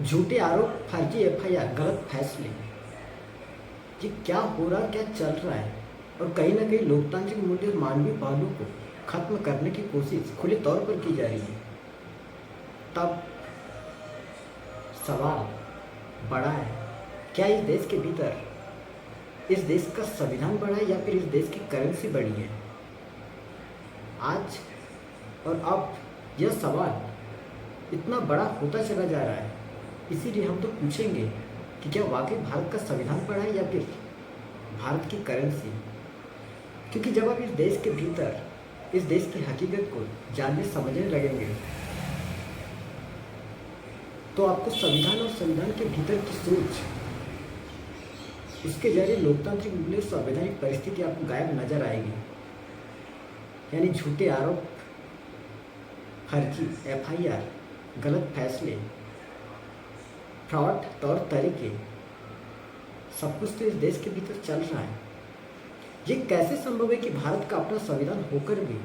झूठे आरोप, फर्जी एफआईआर, गलत फैसले, ये क्या हो रहा, क्या चल रहा है। और कहीं ना कहीं लोकतांत्रिक मूल्य और मानवीय पहलू को खत्म करने की कोशिश खुले तौर पर की जा रही है। तब सवाल बड़ा है, क्या इस देश के भीतर इस देश का संविधान बड़ा है या फिर इस देश की करेंसी बड़ी है। आज और अब यह सवाल इतना बड़ा होता चला जा रहा है, इसीलिए हम तो पूछेंगे कि क्या वाकई भारत का संविधान बड़ा है या फिर भारत की करेंसी। क्योंकि जब आप इस देश के भीतर इस देश की हकीकत को जानने समझने लगेंगे तो आपको संविधान और संविधान के भीतर की सोच, इसके जरिए लोकतांत्रिक मूल्य, संवैधानिक परिस्थिति आपको गायब नजर आएगी। यानी झूठे आरोप, फर्जी एफआईआर, गलत फैसले, फ्रॉड तौर तरीके, सब कुछ तो इस देश के भीतर चल रहा है। ये कैसे संभव है कि भारत का अपना संविधान होकर भी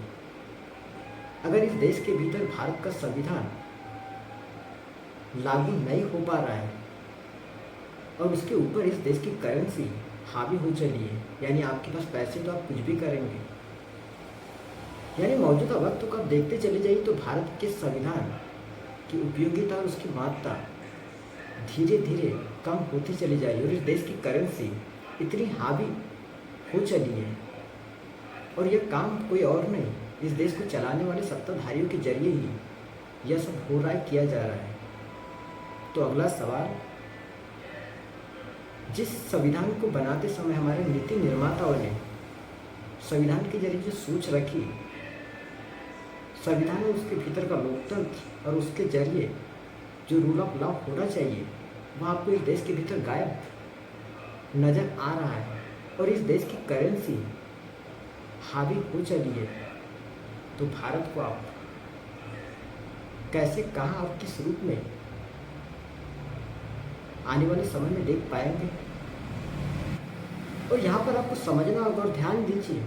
अगर इस देश के भीतर भारत का संविधान लागू नहीं हो पा रहा है और उसके ऊपर इस देश की करेंसी हावी हो चली है। यानी आपके पास पैसे तो आप कुछ भी करेंगे। यानी मौजूदा वक्त को आप देखते चले जाइए तो भारत के संविधान की उपयोगिता और उसकी महत्ता धीरे धीरे कम होती चली जाएगी और इस देश की करेंसी इतनी हावी हो चली है। और यह काम कोई और नहीं, इस देश को चलाने वाले सत्ताधारियों के जरिए ही यह सब हो रहा है, किया जा रहा है। तो अगला सवाल, जिस संविधान को बनाते समय हमारे नीति निर्माताओं ने संविधान के जरिए जो सोच रखी, संविधान और उसके भीतर का लोकतंत्र और उसके जरिए जो रूल ऑफ लॉ होना चाहिए वह आपको इस देश के भीतर गायब नजर आ रहा है। और इस देश की करेंसी हावी हो चली है। तो भारत को आप कैसे, कहाँ और किस रूप में आने वाले समय में देख पाएंगे। और यहाँ पर आपको समझना होगा और ध्यान दीजिए,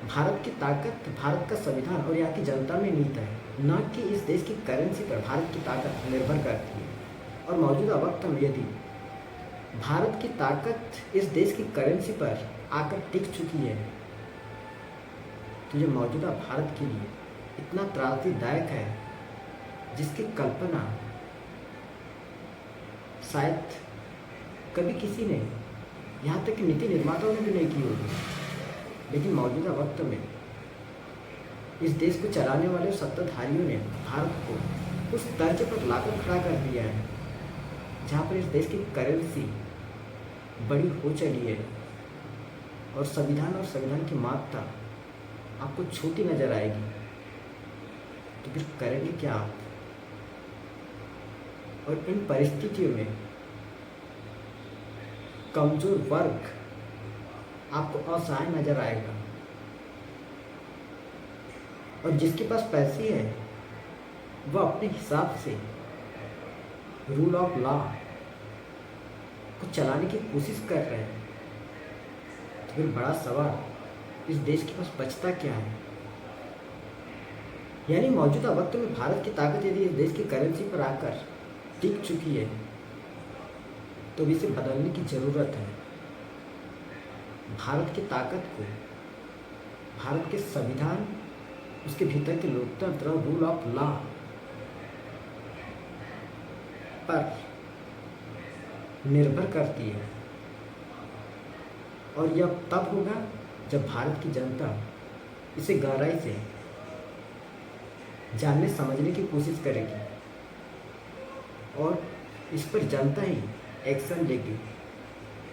भारत की ताकत भारत का संविधान और यहाँ की जनता में नीत है, न कि इस देश की करेंसी पर भारत की ताकत निर्भर करती है। और मौजूदा वक्त में यदि भारत की ताकत इस देश की करेंसी पर आकर टिक चुकी है तो ये मौजूदा भारत के लिए इतना त्रासदायक है जिसकी कल्पना शायद कभी किसी ने, यहाँ तक कि नीति निर्माताओं ने भी नहीं की होगी। लेकिन मौजूदा वक्त में इस देश को चलाने वाले सत्ताधारियों ने भारत को उस तर्ज पर लाकर खड़ा कर दिया है जहाँ पर इस देश की करेंसी बड़ी हो चली है और संविधान की महत्ता आपको छोटी नजर आएगी। तो फिर करेंगे क्या आप। और इन परिस्थितियों में कमजोर वर्ग आपको असहाय नजर आएगा और जिसके पास पैसे हैं वह अपने हिसाब से रूल ऑफ लॉ को चलाने की कोशिश कर रहे हैं। तो फिर बड़ा सवाल, इस देश के पास बचता क्या है। यानी मौजूदा वक्त में भारत की ताकत यदि इस देश की करेंसी पर आकर टिक चुकी है तो इसे बदलने की ज़रूरत है। भारत की ताकत को भारत के संविधान, उसके भीतर के लोकतंत्र और रूल ऑफ लॉ पर निर्भर करती है। और यह तब होगा जब भारत की जनता इसे गहराई से जानने समझने की कोशिश करेगी और इस पर जनता ही एक्शन लेगी।